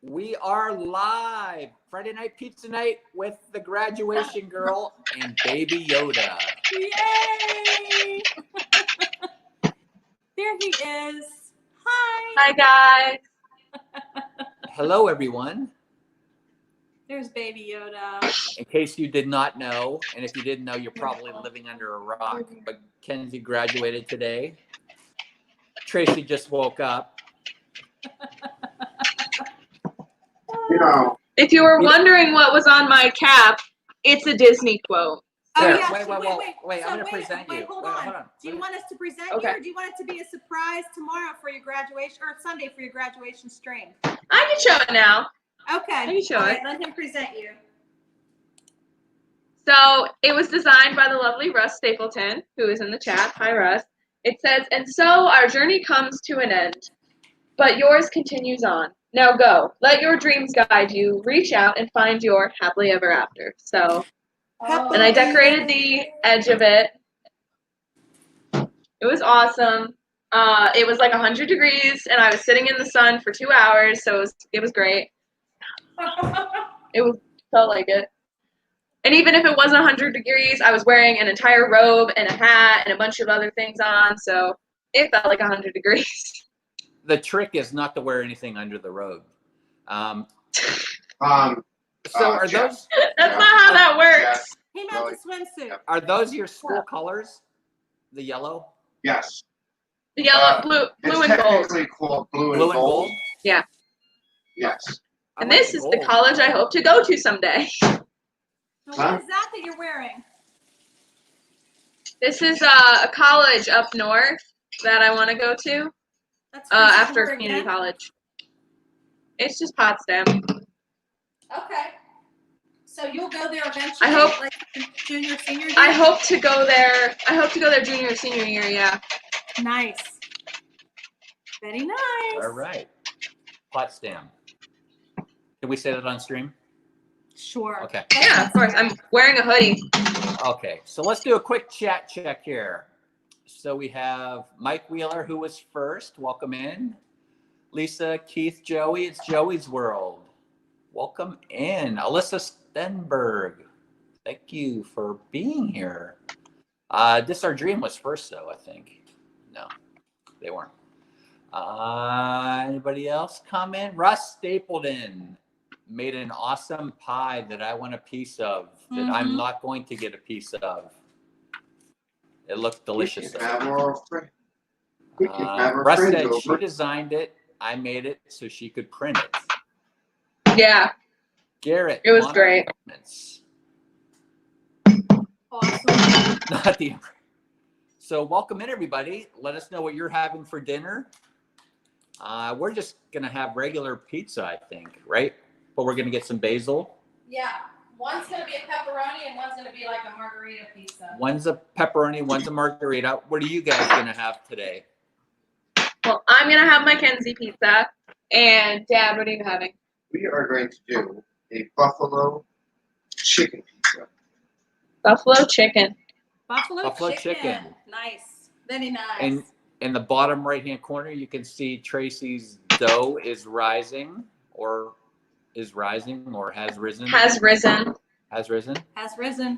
We are live. Friday night pizza night with the graduation girl and Baby Yoda. Yay! There he is. Hi. Hi, guys. Hello, everyone. There's Baby Yoda. In case you did not know, and if you didn't know, you're probably living under a rock, but Kenzie graduated today. Tracy just woke up. You know, If you were wondering what was on my cap, it's a Disney quote. Oh, There, yeah. wait, So I'm going to present you. Hold Wait, on. hold on. Do you want us to present Okay. you, or do you want it to be a surprise tomorrow for your graduation, or Sunday for your graduation stream? I can show it now. Okay. I can show All it. right, let him present you. So it was designed by the lovely Russ Stapleton, who is in the chat. Hi, Russ. It says, "And so our journey comes to an end, but yours continues on. Now go. Let your dreams guide you. Reach out and find your happily ever after." So, and I decorated the edge of it. It was awesome. It was like 100 degrees, and I was sitting in the sun for 2 hours, so it was great. Felt like it. And even if it wasn't 100 degrees, I was wearing an entire robe and a hat and a bunch of other things on, so it felt like 100 degrees. The trick is not to wear anything under the robe. Are those That's not how that works. He meant a swimsuit. are those your school colors? The yellow? yes. The yellow, blue It's and gold. technically called blue Blue and gold. Yeah. Yes. And this is the college I hope to go to someday. So what is that you're wearing? This is a college up north that I want to go to That's after Oregon. community college. It's just Potsdam. Okay. So you'll go there eventually? I hope. Like junior, senior year? I hope to go there. I hope to go there junior or senior year. Yeah. Nice. Very nice. All right. Potsdam. Did we say that on stream? Sure. Okay. Yeah, of course. I'm wearing a hoodie. Okay. So let's do a quick chat check here. So we have Mike Wheeler, who was first. Welcome in. Lisa, Keith, Joey. It's Joey's World. Welcome in. Alyssa Stenberg. Thank you for being here. This Our Dream was first, though, I think. No, they weren't. Anybody else comment? Russ Stapleton made an awesome pie that I want a piece of, that I'm not going to get a piece of. It looked delicious. Russ said she designed it. I made it so she could print it. Yeah. Garrett. It was great. Awesome. Not the. So welcome in, everybody. Let us know what you're having for dinner. We're just going to have regular pizza, I think, right? But we're going to get some basil. Yeah. One's going to be a pepperoni and one's going to be like a margarita pizza. One's a pepperoni, one's a margarita. What are you guys going to have today? Well, I'm gonna have my Kenzie pizza. And Dad, what are you having? We are going to do a buffalo chicken pizza. Buffalo chicken. Buffalo chicken. Nice. Very nice. And in the bottom right-hand corner, you can see Tracy's dough is rising, or has risen. Has risen. Has risen. Has risen.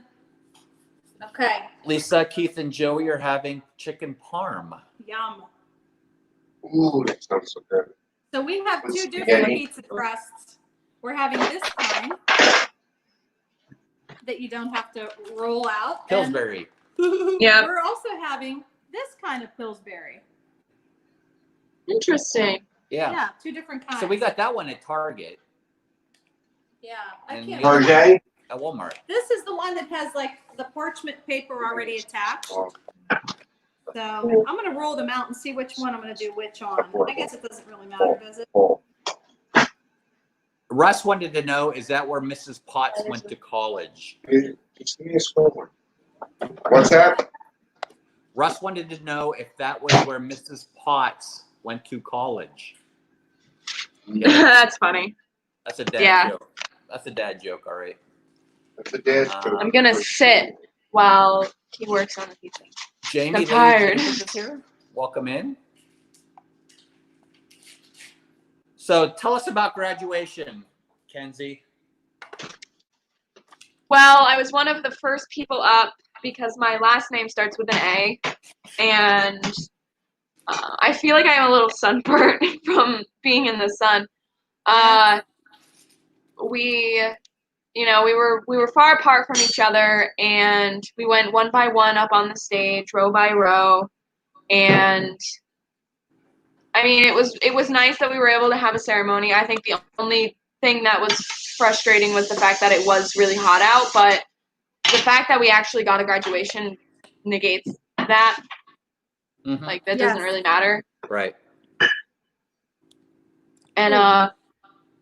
Okay. Lisa, Keith, and Joey are having chicken parm. Yum. Ooh, that sounds so good. So we have two different pizza crusts. We're having this kind that you don't have to roll out. Pillsbury. Yeah. We're also having this kind of Pillsbury. Interesting. Yeah. Yeah, two different kinds. So we got that one at Target. Yeah, I And can't. the other Target? one at Walmart. This is the one that has like the parchment paper already attached. So I'm going to roll them out and see which one I'm going to do which on. I guess it doesn't really matter, does it? Russ wanted to know, is that where Mrs. Potts went to college? Just give me a small one. What's that? Russ wanted to know if that was where Mrs. Potts went to college. Yeah, That's funny. that's a dad joke. That's a dad joke, all right. That's a dad's joke. I'm gonna sit while he works on the pizza. Jamie, I'm tired. Jamie is here. Welcome in. So tell us about graduation, Kenzie. Well, I was one of the first people up because my last name starts with an A, and I feel like I'm a little sunburnt from being in the sun. We were far apart from each other, and we went one by one up on the stage, row by row, and I mean, it was nice that we were able to have a ceremony. I think the only thing that was frustrating was the fact that it was really hot out, but the fact that we actually got a graduation negates that. Mm-hmm. Like, that doesn't really matter. Right. And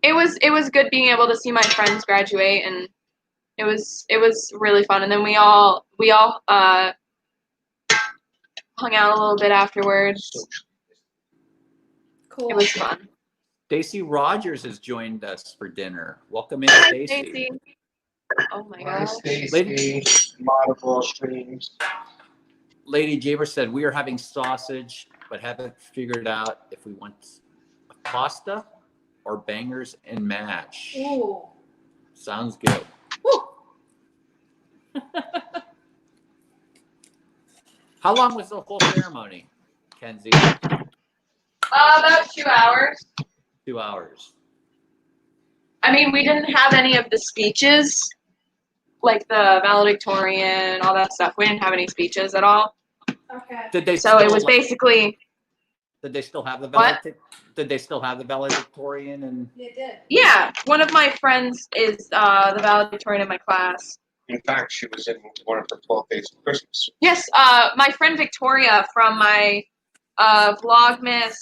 it was good being able to see my friends graduate, and it was really fun. And then we all hung out a little bit afterwards. Cool. It was fun. Stacy Rogers has joined us for dinner. Welcome in, Hi, Stacy. Stacy. Oh my Hi, gosh. Stacy. Mod of all streams. Lady Jaber said we are having sausage, but haven't figured out if we want a pasta or bangers and mash. Ooh. Sounds good. Woo. How long was the whole ceremony, Kenzie? About 2 hours. 2 hours. I mean, we didn't have any of the speeches, like the valedictorian, all that stuff. We didn't have any speeches at all. Okay. Did they? So it still was basically. Did they still have the What? Did they still have the valedictorian and? You did. Yeah, one of my friends is the valedictorian in my class. In fact, she was in one of her 12 Days of Christmas. Yes, my friend Victoria from my Vlogmas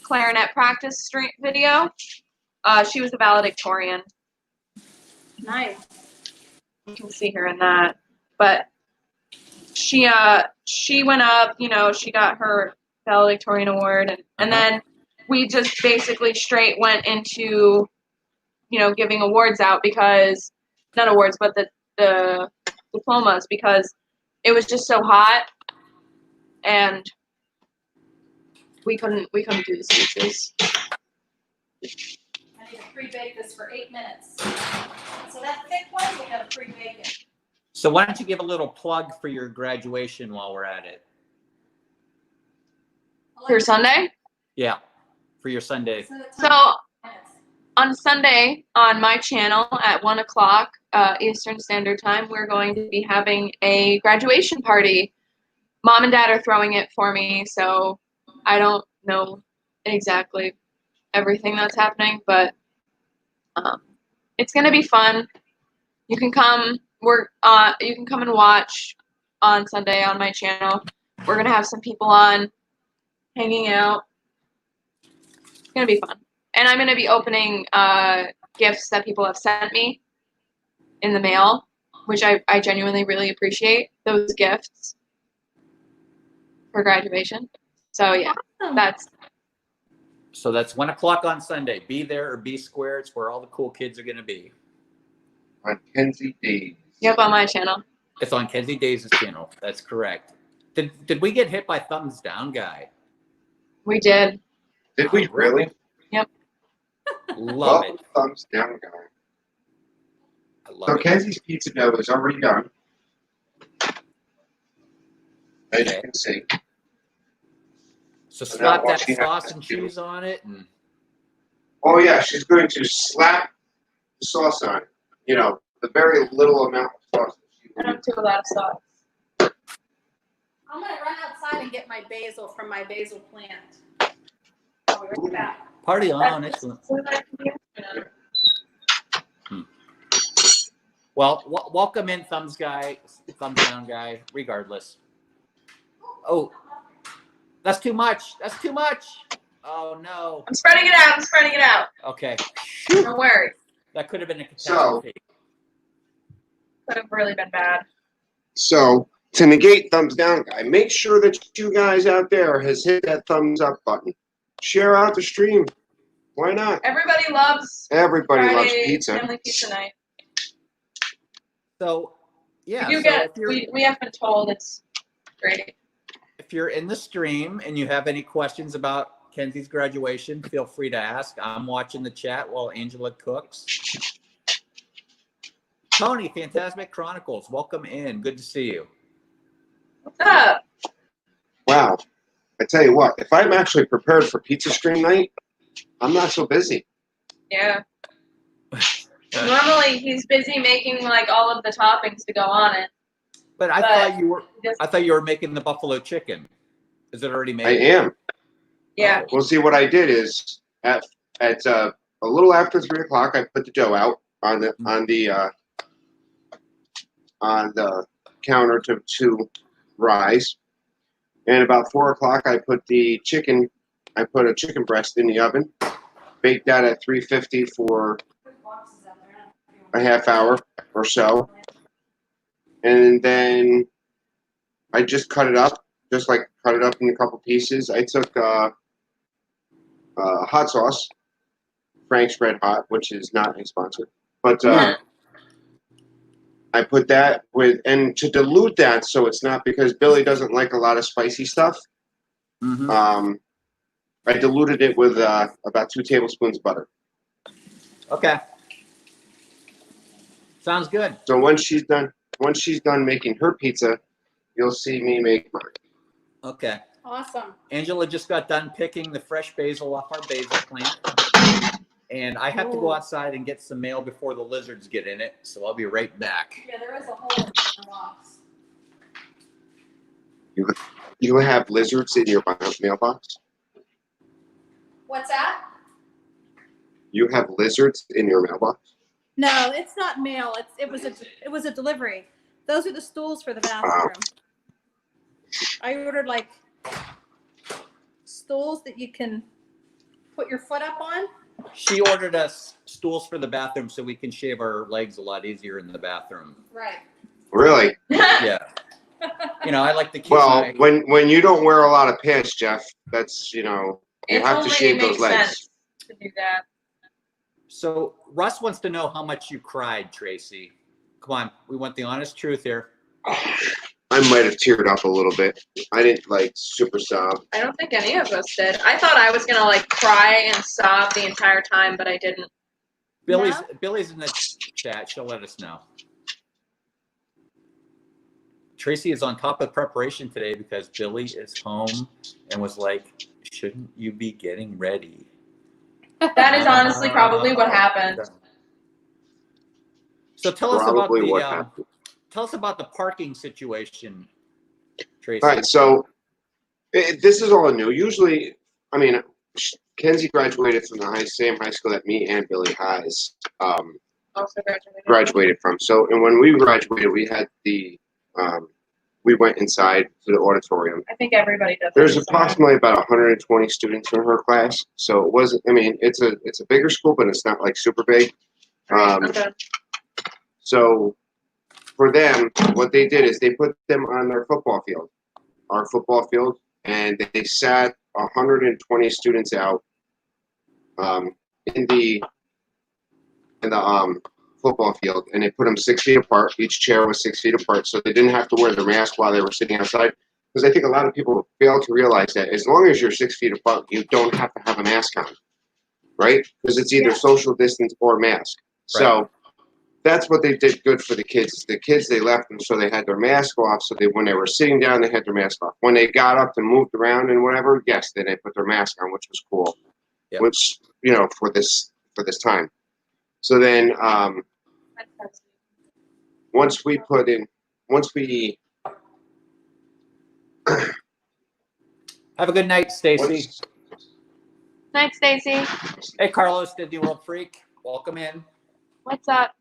clarinet practice stream video. She was the valedictorian. Nice. You can see her in that. But she went up, she got her valedictorian award, and then we just basically straight went into, giving awards out, because not awards, but the diplomas, because it was just so hot, and we couldn't do the speeches. I need to pre-bake this for 8 minutes. So that thick one, we gotta pre-bake it. So why don't you give a little plug for your graduation while we're at it? For Sunday? Yeah, for your Sunday. So on Sunday on my channel at 1 o'clock Eastern Standard Time, we're going to be having a graduation party. Mom and Dad are throwing it for me, so I don't know exactly everything that's happening, but it's gonna be fun. You can come. You can come and watch on Sunday on my channel. We're gonna have some people on, hanging out. It's gonna be fun, and I'm gonna be opening gifts that people have sent me in the mail, which I genuinely really appreciate those gifts for graduation. So yeah, Awesome. So that's 1 o'clock on Sunday. Be there or be square. It's where all the cool kids are going to be. On Kenzie Days. Yep, on my channel. It's on Kenzie Days' channel. That's correct. Did we get hit by thumbs down, guy? We did. Did we really? Yep. Love Well, it. thumbs down, guy. I love So it. Kenzie's pizza dough is already done. As Okay. you can see. So So slap now that what she sauce has and to do- cheese on it, and Oh yeah, she's going to slap the sauce on it. The very little amount of sauce that she I will don't do a lot of sauce. I'm gonna run outside and get my basil from my basil plant. I'll be right back. party on. Excellent. Well, welcome in, thumbs down guy, regardless. Oh, that's too much. That's too much. Oh no. I'm spreading it out. Okay. Don't worry. That could have been a catastrophe. Could have really been bad. So, to negate thumbs down, guy, make sure that you guys out there has hit that thumbs up button. Share out the stream. Why not? Everybody loves Everybody loves Friday pizza. family pizza night. So, yeah. We have been told it's great. If you're in the stream and you have any questions about about Kenzie's graduation, feel free to ask. I'm watching the chat while Angela cooks. Tony, Fantasmic Chronicles, welcome in. Good to see you. What's up? Wow. I tell you what, if I'm actually prepared for pizza stream night, I'm not so busy. Yeah. Normally he's busy making like all of the toppings to go on it. But I thought you were making the buffalo chicken. Is it already made? I am. Yeah. Well, see, what I did is at a little after 3 o'clock, I put the dough out on the counter to rise, and about 4 o'clock, I put a chicken breast in the oven, baked that at 350 for a half hour or so, and then I just cut it up, in a couple pieces. I took hot sauce, Frank's Red Hot, which is not a sponsor, but I put that and to dilute that so it's not, because Billy doesn't like a lot of spicy stuff. Mm-hmm. I diluted it with about 2 tablespoons of butter. Okay. Sounds good. So once she's done making her pizza, you'll see me make mine. Okay. Awesome. Angela just got done picking the fresh basil off our basil plant. And I have to go outside and get some mail before the lizards get in it, so I'll be right back. Yeah, there is a hole in the box. You have lizards in your mailbox? What's that? You have lizards in your mailbox? No, it's not mail. It was a delivery. Those are the stools for the bathroom. I ordered like stools that you can put your foot up on. She ordered us stools for the bathroom so we can shave our legs a lot easier in the bathroom. Right. Really? Yeah. I like to keep when you don't wear a lot of pants, Jeff, that's, you have to shave those legs. Sense to do that. So Russ wants to know how much you cried, Tracy. Come on, we want the honest truth here. I might have teared up a little bit. I didn't super sob. I don't think any of us did. I thought I was gonna cry and sob the entire time, but I didn't. Billy's in the chat. She'll let us know. Tracy is on top of preparation today because Billy is home and was like, "Shouldn't you be getting ready?" That is honestly probably what happened. So tell us about the parking situation, Tracy. All right, so this is all new. Usually, Kenzie graduated from the same high school that me and Billy Highs Also graduated from. So, and when we graduated, we had we went inside to the auditorium. I think everybody does. There's approximately about 120 students in her class. So it wasn't, it's a bigger school, but it's not super big. Okay. So for them, what they did is they put them on their football field, our football field, and they sat 120 students out in the football field, and they put them 6 feet apart. Each chair was 6 feet apart, so they didn't have to wear their mask while they were sitting outside. Because I think a lot of people fail to realize that as long as you're 6 feet apart, you don't have to have a mask on, right? Because it's either social distance or mask. Right. So that's what they did good for the kids. The kids, they left them so they had their mask off. So when they were sitting down, they had their mask off. When they got up and moved around and whatever, yes, then they put their mask on, which was cool. Yep. Which for this time. So then once we have a good night, Stacy. Night, Stacy. Hey, Carlos, Disney World Freak. Welcome in. What's up?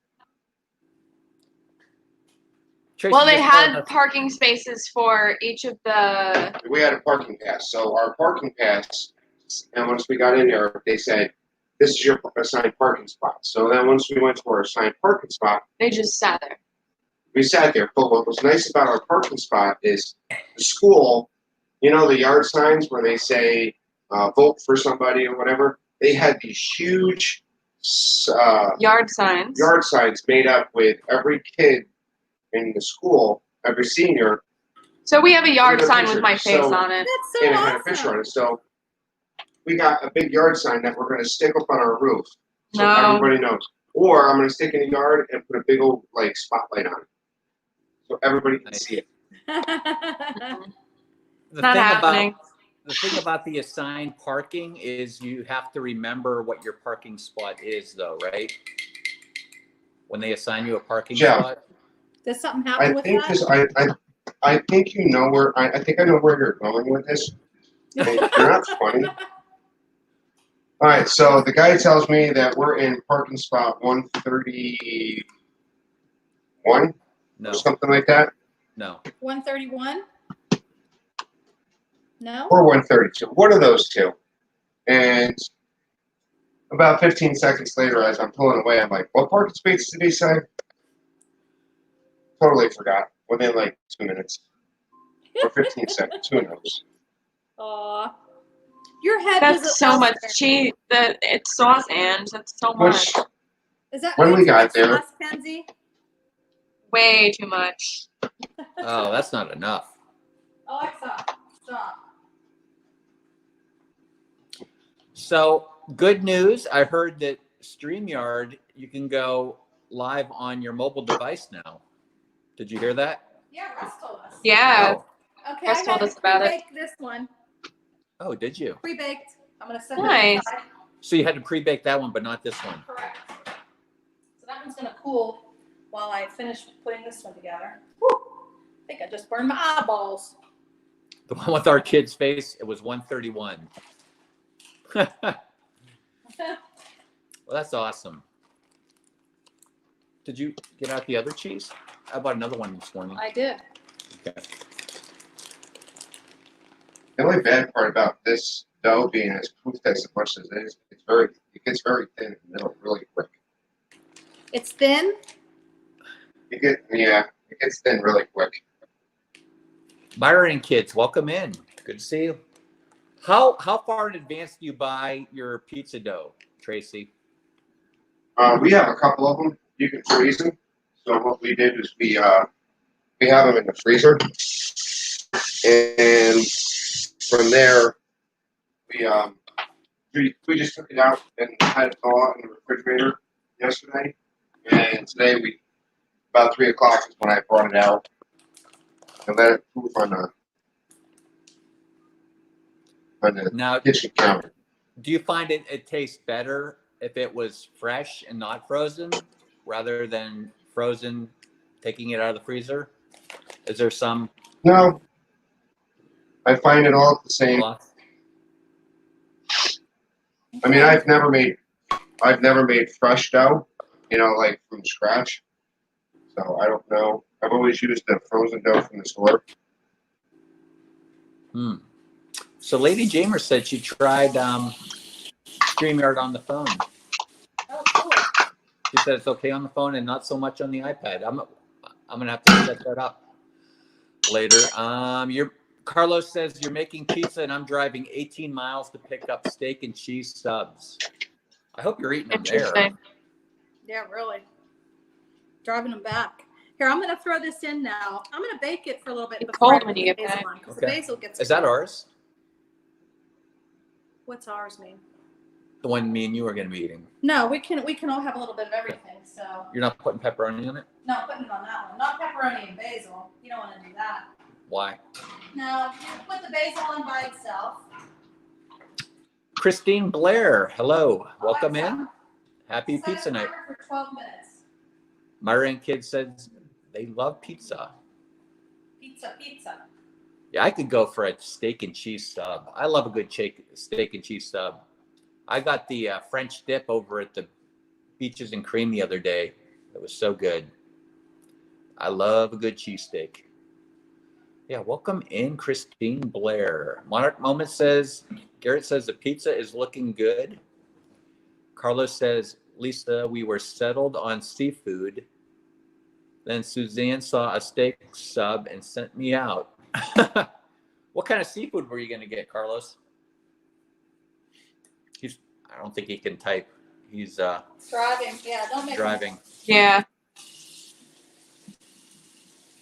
Tracy Well, they just had told us- parking spaces for each of the. we had a parking pass. So our parking pass, and once we got in there, they said, "This is your assigned parking spot." So then once we went to our assigned parking spot, They just sat there. we sat there. But what was nice about our parking spot is the school, the yard signs where they say, vote for somebody or whatever, they had these huge Yard signs. yard signs made up with every kid in the school, every senior, So we have a yard With a sign picture. with my face So- on it. That's so and it had a picture on awesome. it. So we got a big yard sign that we're going to stick up on our roof, so No. everybody knows. Or I'm going to stick in the yard and put a big old like spotlight on it, so everybody can Nice. see it. The Not thing happening. about the thing about the assigned parking is you have to remember what your parking spot is, though, right? When they assign you a parking Yeah. spot. Does something I happen with think that? this. I think you know where. I think I know where you're going with this. And you're not funny. All right, so the guy tells me that we're in parking spot 131 No, or something like that, no. 131? No? or 132. One of those two. And about 15 seconds later, as I'm pulling away, I'm like, "What parking space did he say?" Totally forgot. Within like 2 minutes or 15 seconds. Who knows? Aw. Your head was That's so much elsewhere. cheese. It's sauce, and that's so much. Which, Is that when way we too got much there- sauce, Kenzie? Way too much. Oh, that's not enough. Alexa, stop. So, good news. I heard that StreamYard, you can go live on your mobile device now. Did you hear that? Yeah, Russ told us. Yeah. Oh, Okay, Russ I told had us to about it. pre-bake this one. oh, did you? Pre-baked. I'm going to set Nice. it aside. So you had to pre-bake that one, but not this one. Correct. So that one's going to cool while I finish putting this one together. Whew. I think I just burned my eyeballs. The one with our kid's face, it was 131. Well, that's awesome. Did you get out the other cheese? I bought another one this morning. I did. Okay. The only bad part about this dough being as proof as much as it is, it gets very thin in the middle really quick. It's thin. It gets thin really quick. Myron kids, welcome in. Good to see you. How far in advance do you buy your pizza dough, Tracy? We have a couple of them. You can freeze them. So what we did is we have them in the freezer, and from there we just took it out and had it thaw in the refrigerator yesterday. And today about 3 o'clock is when I brought it out and let it proof on the Now, kitchen counter. do you find it tastes better if it was fresh and not frozen rather than frozen, taking it out of the freezer? Is there some No, I find it all the same. loss? I mean, I've never made fresh dough, like from scratch. So I don't know. I've always used the frozen dough from the store. So Lady Jamer said she tried StreamYard on the phone. Oh, cool. She said it's okay on the phone and not so much on the iPad. I'm gonna have to set that up later. Carlos says you're making pizza and I'm driving 18 miles to pick up steak and cheese subs. I hope you're eating them there. Interesting. Yeah, really. Driving them back. Here, I'm going to throw this in now. I'm going to bake it for a little bit It's before I cold when put you the get basil back. on, 'cause Okay. the basil gets Is that cold. ours? What's ours mean? The one me and you are gonna be eating. No, we can all have a little bit of everything. So You're not putting pepperoni on it? no, putting it on that one. Not pepperoni and basil. You don't want to do that. Why? No, put the basil on by itself. Christine Blair, hello. Welcome Alexa, in. Happy set pizza a night. timer for 12 minutes. Myron Kid says they love pizza. Pizza. Yeah, I could go for a steak and cheese sub. I love a good steak and cheese sub. I got the French dip over at the Beaches and Cream the other day. It was so good. I love a good cheesesteak. Yeah, welcome in, Christine Blair. Monarch Moment says, Garrett says the pizza is looking good. Carlos says, Lisa, we were settled on seafood. Then Suzanne saw a steak sub and sent me out. What kind of seafood were you going to get, Carlos? I don't think he can type. He's Driving. Yeah, don't make driving. Yeah.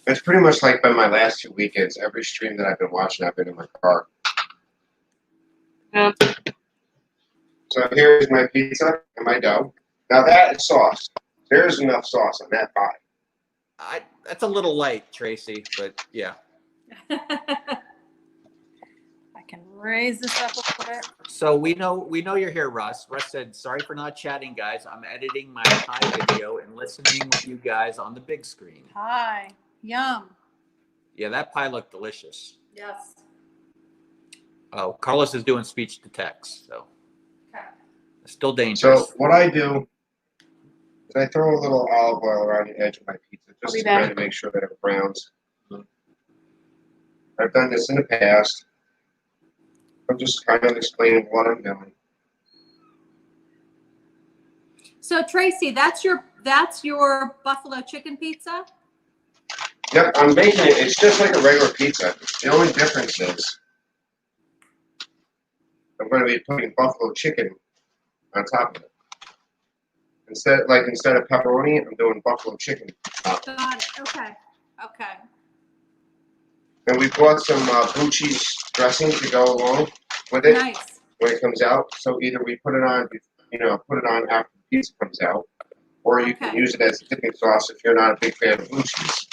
It's pretty much like been my last 2 weekends. Every stream that I've been watching, I've been in my car. Yeah. So here's my pizza and my dough. Now that is sauce. There's enough sauce on that pie. That's a little light, Tracy, but yeah. I can raise this up a little bit. So we know you're here, Russ. Russ said, "Sorry for not chatting, guys. I'm editing my pie video and listening with you guys on the big screen." Hi. Yum. Yeah, that pie looked delicious. Yes. Oh, Carlos is doing speech to text, so Okay. it's still dangerous. So what I do is I throw a little olive oil around the edge of my pizza I'll just be to kind back. of make sure that it browns. I've done this in the past. I'm just kind of explaining what I'm doing. So Tracy, that's your buffalo chicken pizza? Yep, I'm making it. It's just like a regular pizza. The only difference is I'm going to be putting buffalo chicken on top of it. Instead of pepperoni, I'm doing buffalo chicken. Got it. Okay. Okay. And we bought some blue cheese dressing to go along with it Nice. when it comes out. So either we put it on, after the pizza comes out, or you can Okay. use it as a dipping sauce if you're not a big fan of blue cheese.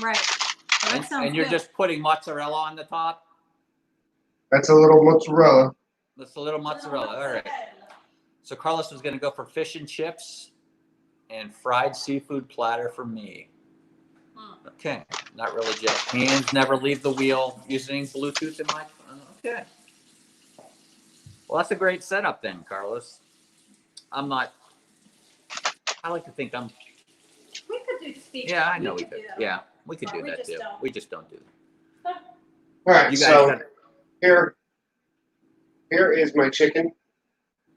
Right. Well, that sounds and you're good. just putting mozzarella on the top? That's a little mozzarella. That's a little mozzarella. All right. So Carlos is going to go for fish and chips and fried seafood platter for me. Okay. Not really just hands never leave the wheel using Bluetooth in my phone. Okay. Well, that's a great setup then, Carlos. I like to think I'm. We could do speech. Yeah, I know we could. do that. Yeah, we could But do we that just too. don't. We just don't do that. All right, You guys so got- here is my chicken.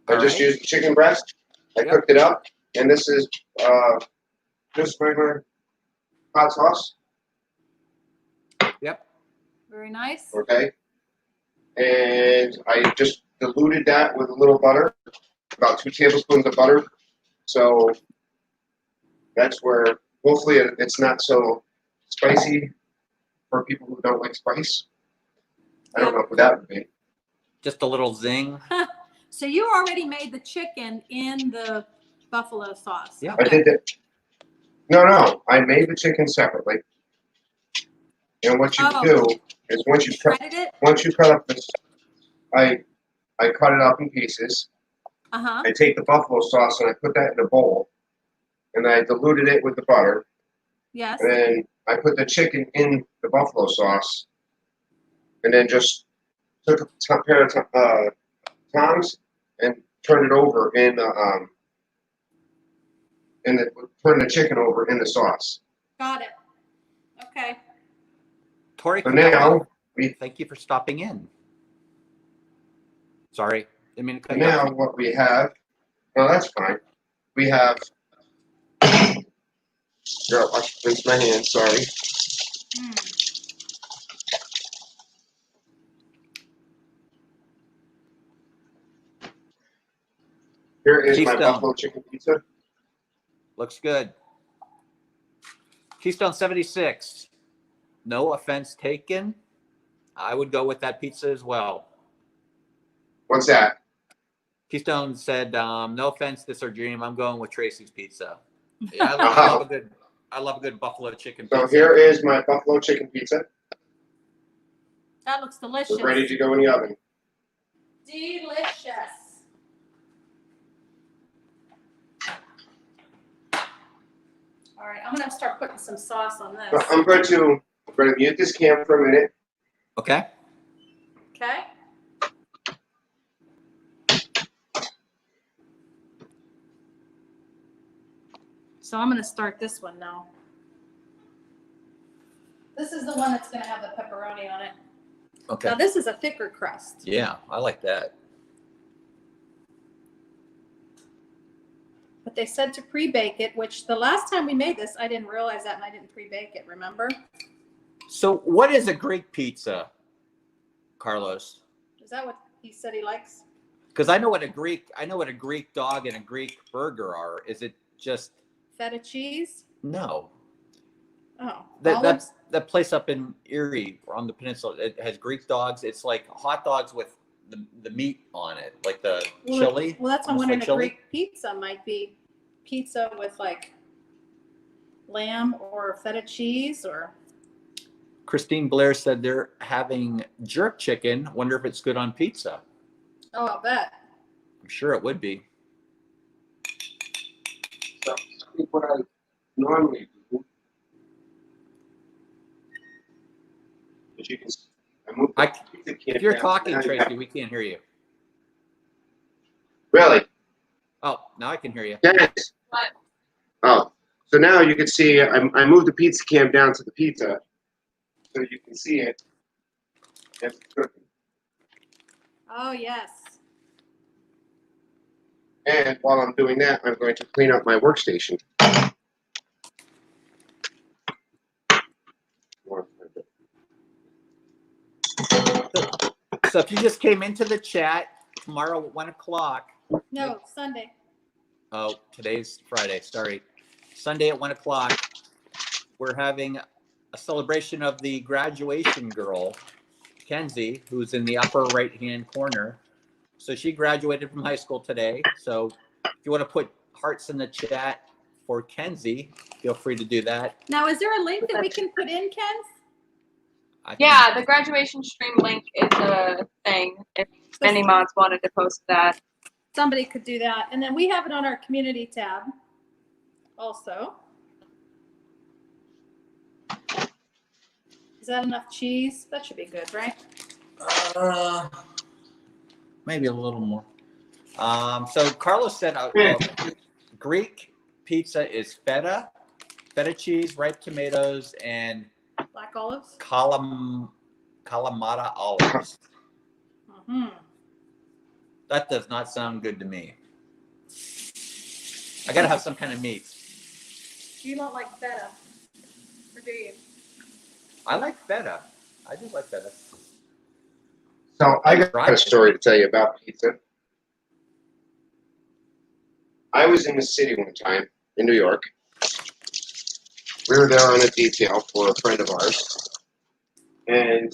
I All just right. used the chicken breast. I Yep. cooked it up, and this is just regular hot sauce. Yep. Very nice. Okay, and I just diluted that with a little butter, about 2 tablespoons of butter. So that's where hopefully it's not so spicy for people who don't like spice. I don't know what that would be. Just a little zing. So you already made the chicken in the buffalo sauce. Yeah. I did that. No, I made the chicken separately. And what you do is once you Shredded it? cut up this, I cut it up in pieces. Uh-huh. I take the buffalo sauce and I put that in a bowl, and I diluted it with the butter. Yes. And then I put the chicken in the buffalo sauce, and then just took a pair of tongs and turned it over turned the chicken over in the sauce. Got it. Okay. Tori, So now thank you for stopping in. Sorry, I mean to cut you now off. what we have, no, that's fine. We have. Girl, I should rinse my hands. Sorry. Here is my Keystone. buffalo chicken pizza. Looks good. Keystone 76. No offense taken. I would go with that pizza as well. What's that? Keystone said, "No offense, this is our dream. I'm going with Tracy's pizza." Yeah, I love a good buffalo chicken So pizza. here is my buffalo chicken pizza. That looks delicious. It's ready to go in the oven. Delicious. All right, I'm gonna start putting some sauce on this. So I'm going to mute this camera for a minute. Okay. Okay. So I'm gonna start this one now. This is the one that's gonna have the pepperoni on it. Okay. Now this is a thicker crust. Yeah, I like that. But they said to pre-bake it, which the last time we made this, I didn't realize that and I didn't pre-bake it, remember? So, what is a Greek pizza, Carlos? Is that what he said he likes? Because I know what a Greek dog and a Greek burger are. Is it just Feta cheese? no? Oh, That's olives? that place up in Erie on the peninsula. It has Greek dogs. It's like hot dogs with the meat on it, like the Well, chili. Well, that's why I'm almost wondering like a chili. Greek pizza might be pizza with like lamb or feta cheese or. Christine Blair said they're having jerk chicken. Wonder if it's good on pizza. Oh, I'll bet. I'm sure it would be. So I think what I normally do is you can. I move the can If you're down. talking, Now you have- Tracy, we can't hear you. Really? Oh, now I can hear you. Yes. What? Oh, so now you can see I moved the pizza cam down to the pizza, so you can see it. It's cooking. Oh, yes. And while I'm doing that, I'm going to clean up my workstation. So if you just came into the chat, tomorrow at 1 o'clock. No, Sunday. Oh, today's Friday. Sorry. Sunday at 1 o'clock, we're having a celebration of the graduation girl, Kenzie, who's in the upper right-hand corner. So she graduated from high school today. So if you want to put hearts in the chat for Kenzie, feel free to do that. Now, is there a link that we can put in, Ken? I think- Yeah, the graduation stream link is a thing. If any mods wanted to post that. Somebody could do that. And then we have it on our community tab also. Is that enough cheese? That should be good, right? Maybe a little more. So Carlos said Greek pizza is feta cheese, ripe tomatoes, and Black olives? Kalamata olives. Mm-hmm. That does not sound good to me. I gotta have some kind of meat. You don't like feta, or do you? I like feta. I do like feta. So I got a story to tell you about pizza. I was in the city one time in New York. We were there on a detail for a friend of ours, and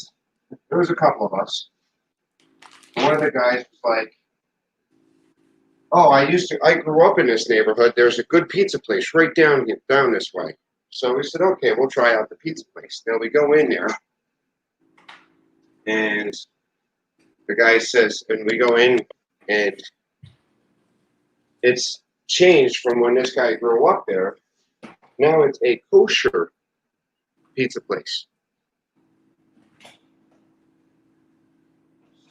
there was a couple of us. One of the guys was like, "Oh, I grew up in this neighborhood. There's a good pizza place right down this way." So we said, "Okay, we'll try out the pizza place." Now we go in there, and the guy says, and we go in, and it's changed from when this guy grew up there. Now it's a kosher pizza place.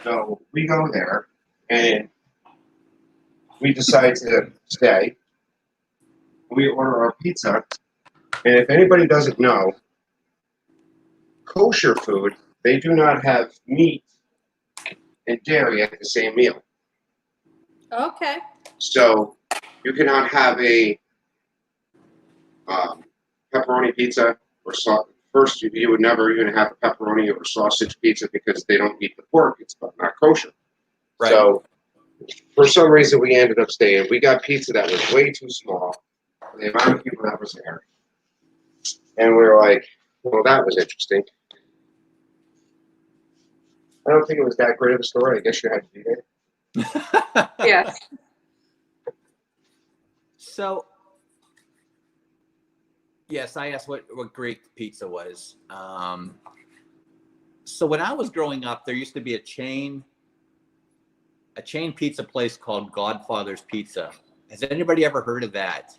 So we go there, and we decide to stay. We order our pizza, and if anybody doesn't know, kosher food, they do not have meat and dairy at the same meal. Okay. So you cannot have a pepperoni pizza or first you would never even have a pepperoni or sausage pizza because they don't eat the pork. It's not kosher. Right. So for some reason we ended up staying. We got pizza that was way too small for the amount of people that was there. And we were like, well, that was interesting. I don't think it was that great of a story. I guess you had to be there. Yes. So, yes, I asked what Greek pizza was. So when I was growing up, there used to be a chain pizza place called Godfather's Pizza. Has anybody ever heard of that?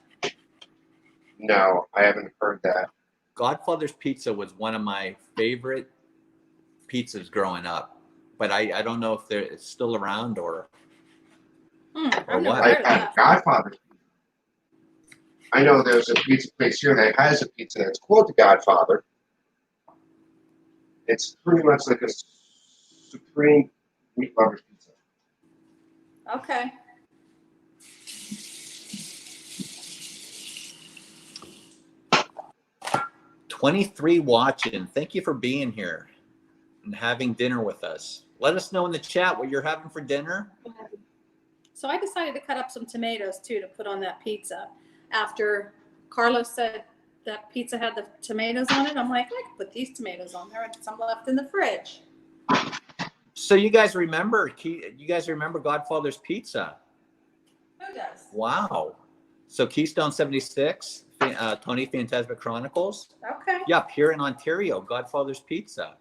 No, I haven't heard that. Godfather's Pizza was one of my favorite pizzas growing up, but I don't know if it's still around or I've Or never what? heard of I've had that. Godfather. I know there's a pizza place here that has a pizza that's called the Godfather. It's pretty much like a supreme meat lover's pizza. Okay. $23 watching. Thank you for being here and having dinner with us. Let us know in the chat what you're having for dinner. So I decided to cut up some tomatoes too to put on that pizza. After Carlos said that pizza had the tomatoes on it, I'm like, I could put these tomatoes on there and some left in the fridge. So you guys remember Godfather's Pizza? Who does? Wow. So Keystone 76, Tony Phantasmic Chronicles. Okay. Yep, here in Ontario, Godfather's Pizza.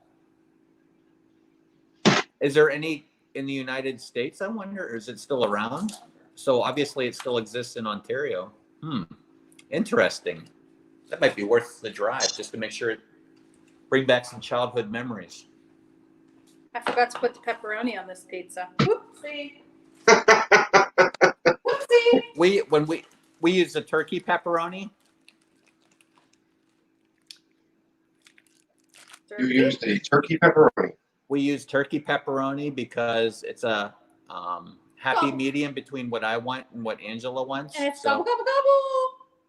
Is there any in the United States, I wonder, or is it still around? So obviously it still exists in Ontario. Interesting. That might be worth the drive just to make sure it bring back some childhood memories. I forgot to put the pepperoni on this pizza. Whoopsie. Whoopsie. When we use the turkey pepperoni. You used a turkey pepperoni. We use turkey pepperoni because it's a happy Oh. medium between what I want and what Angela wants. And it's So, gobble,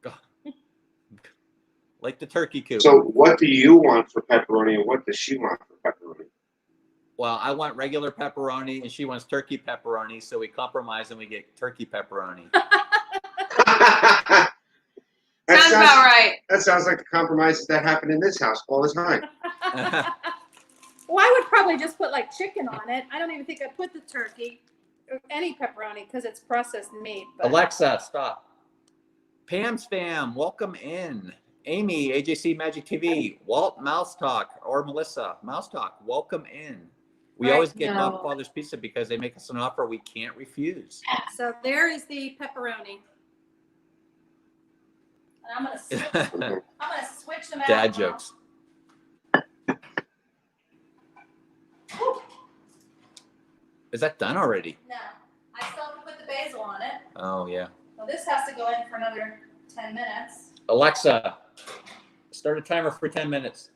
gobble, gobble. like the turkey coop. So what do you want for pepperoni and what does she want for pepperoni? Well, I want regular pepperoni and she wants turkey pepperoni. So we compromise and we get turkey pepperoni. Sounds about right. That sounds like the compromises that happen in this house all the time. Well, I would probably just put like chicken on it. I don't even think I put the turkey or any pepperoni because it's processed meat. But Alexa, stop. Pam's fam, welcome in. Amy, AJC Magic TV, Walt Mouse Talk, or Melissa Mouse Talk, welcome in. We Right, always get no. Godfather's Pizza because they make us an offer we can't refuse. so there is the pepperoni. And I'm gonna switch them out. Dad now. jokes. Whew. Is that done already? No, I still have to put the basil on it. Oh, yeah. Well, this has to go in for another 10 minutes. Alexa, start a timer for 10 minutes.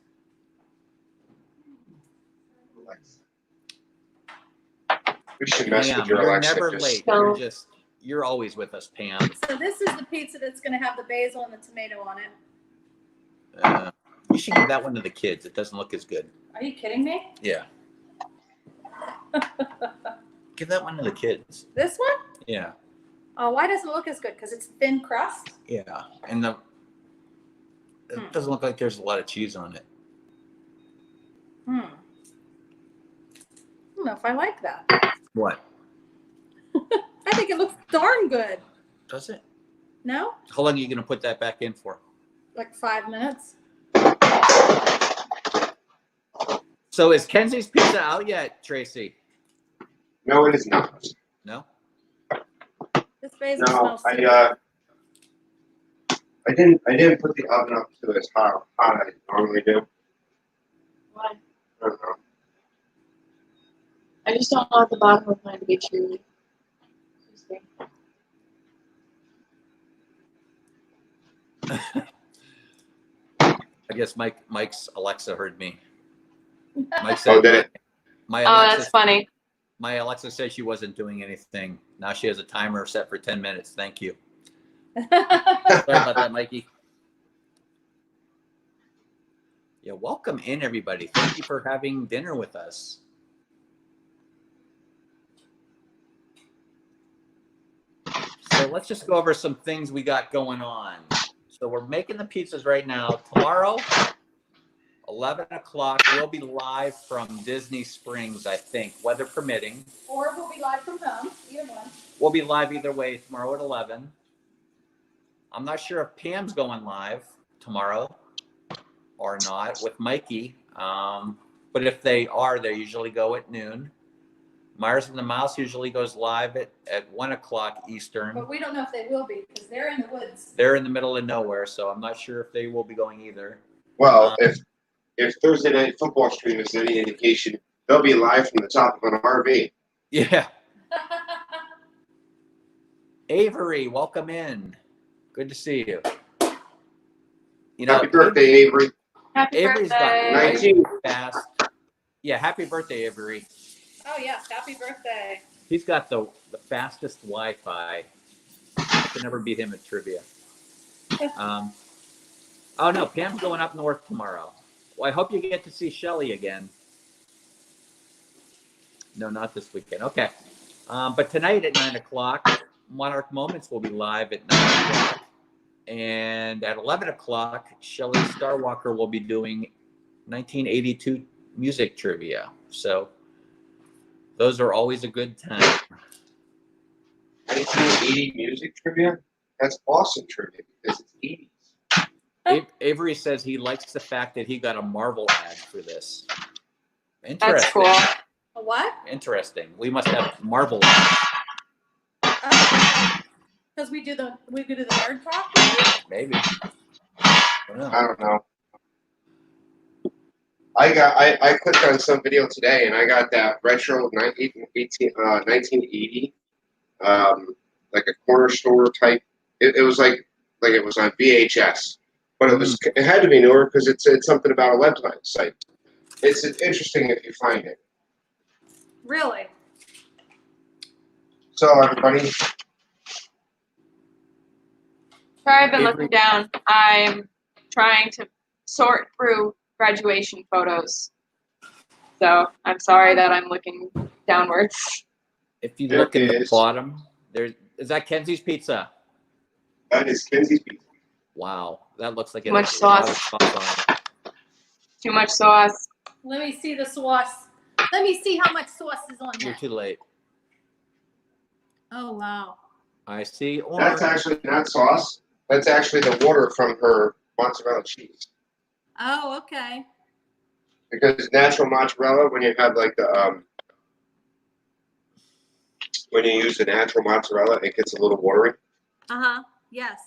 We should mess Pam, with your you're Alexa. never just- late. No. You're always with us, Pam. So this is the pizza that's gonna have the basil and the tomato on it. You should give that one to the kids. It doesn't look as good. Are you kidding me? Yeah. Give that one to the kids. This one? Yeah. Oh, why doesn't it look as good? Because it's thin crust? Yeah. And it doesn't look like there's a lot of cheese on it. I don't know if I like that. What? I think it looks darn good. Does it? No? How long are you going to put that back in for? Like 5 minutes. So is Kenzie's Pizza out yet, Tracy? No, it is not. No? This basil No, smells so I didn't put the oven up to as hot I normally do. Why? I don't know. I just don't want the bottom of mine to be chewy. I guess Mike's Alexa heard me. Mike said, Oh, did it? My Oh, Alexa, that's funny. my Alexa said she wasn't doing anything. Now she has a timer set for 10 minutes. Thank you. Sorry about that, Mikey. Yeah, welcome in, everybody. Thank you for having dinner with us. So let's just go over some things we got going on. So we're making the pizzas right now. Tomorrow, 11 o'clock, we'll be live from Disney Springs, I think, weather permitting. Or we'll be live from home. Either one. We'll be live either way tomorrow at 11. I'm not sure if Pam's going live tomorrow or not with Mikey. But if they are, they usually go at noon. Myers and the Mouse usually goes live at 1 o'clock Eastern. But we don't know if they will be because they're in the woods. They're in the middle of nowhere, so I'm not sure if they will be going either. Well, if Thursday Night Football stream is any indication, they'll be live from the top of an RV. Yeah. Avery, welcome in. Good to see you. You know, Happy birthday, Avery. Happy Avery's got birthday. 19. fast. Yeah, happy birthday, Avery. Oh, yes. Happy birthday. He's got the fastest Wi-Fi. I can never beat him at trivia. Oh no, Pam's going up north tomorrow. Well, I hope you get to see Shelly again. No, not this weekend. Okay. But tonight at 9 o'clock, Monarch Moments will be live at 9 o'clock. And at 11 o'clock, Shelly Starwalker will be doing 1982 music trivia. So Those are always a good time. 1980 music trivia? That's awesome trivia because it's 80s. Avery says he likes the fact that he got a Marvel ad for this. That's Interesting. cool. A what? Interesting. We must have Marvel ads. Because we do the nerd talk. Maybe. I don't know. I don't know. I clicked on some video today and I got that retro 1980 like a corner store type. It was like it was on VHS, but it had to be newer because it said something about a website. It's interesting if you find it. Really? So everybody, Sorry, I've been looking down. I'm trying to sort through graduation photos. So I'm sorry that I'm looking downwards. If you There look at it the is. bottom, is that Kenzie's Pizza? that is Kenzie's pizza. Wow, that looks like it Much has a lot of sauce. sauce on it. Too much sauce. Let me see the sauce. Let me see how much sauce is on You're that. too late. Oh, wow. I see orange. That's actually not sauce. That's actually the water from her mozzarella cheese. Oh, okay. Because natural mozzarella, when you have like the when you use the natural mozzarella, it gets a little watery. Uh-huh. Yes.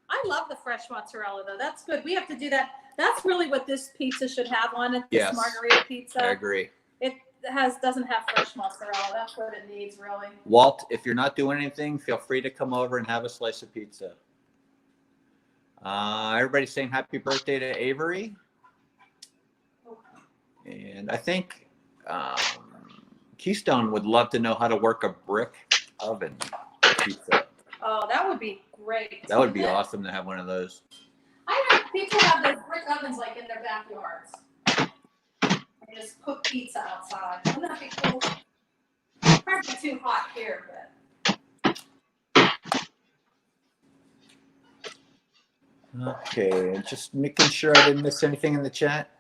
I love the fresh mozzarella, though. That's good. We have to do that. That's really what this pizza should have on it, this Yes. margarita pizza. I agree. It doesn't have fresh mozzarella. That's what it needs, really. Walt, if you're not doing anything, feel free to come over and have a slice of pizza. Everybody's saying happy birthday to Avery. And I think Keystone would love to know how to work a brick oven pizza. Oh, that would be great. That would be awesome to have one of those. I know people have those brick ovens like in their backyards. They just cook pizza outside. Wouldn't that be cool? Probably too hot here, but Okay, just making sure I didn't miss anything in the chat.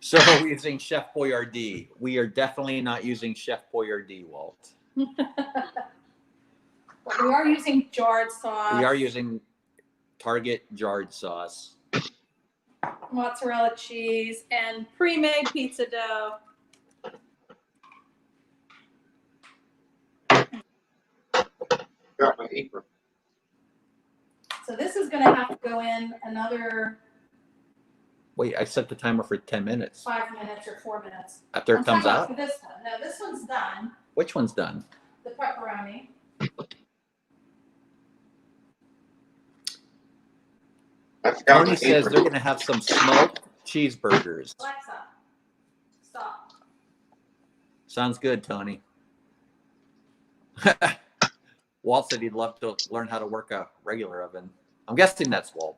So we're using Chef Boyardee. We are definitely not using Chef Boyardee, Walt. but we are using jarred sauce. We are using Target jarred sauce. Mozzarella cheese and pre-made pizza dough. Got my apron. So this is going to have to go in another Wait, I set the timer for 10 minutes. 5 minutes or 4 minutes. After it I'm comes talking out? about for this one. No, this one's done. Which one's done? The pepperoni. I forgot Tony my says apron. they're going to have some smoked cheeseburgers. Alexa, stop. Sounds good, Tony. Walt said he'd love to learn how to work a regular oven. I'm guessing that's Walt.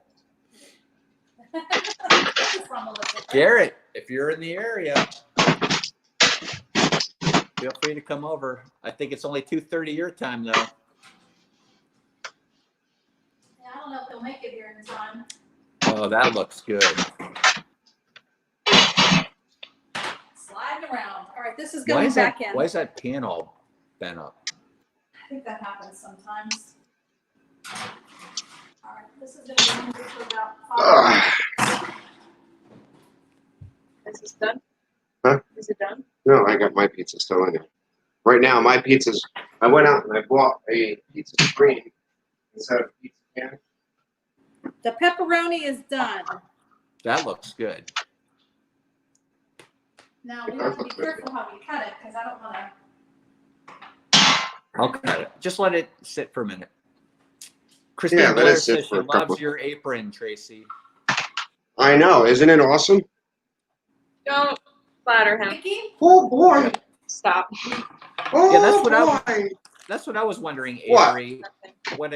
From Elizabeth. Garrett, if you're in the area, feel free to come over. I think it's only 2:30 your time, though. Yeah, I don't know if they'll make it here in time. Oh, that looks good. Sliding around. All right, this is Why going is back that? in. Why is that pan all bent up? I think that happens sometimes. All right, this is going to be for about 5 minutes. Is this done? Huh? Is it done? No, I got my pizza still in there. Right now, my pizza's. I went out and I bought a pizza screen instead of a pizza can. The pepperoni is done. That looks good. Now we have to be careful how we cut it because I don't want to. I'll cut it. Just let it sit for a minute. Christine Yeah, let Blair it sit says she for a couple. loves your apron, Tracy. I know, isn't it awesome? Don't flatter him. Mickey? Oh boy! Stop. Oh Yeah, that's what boy! That's what I was wondering, What? Avery. What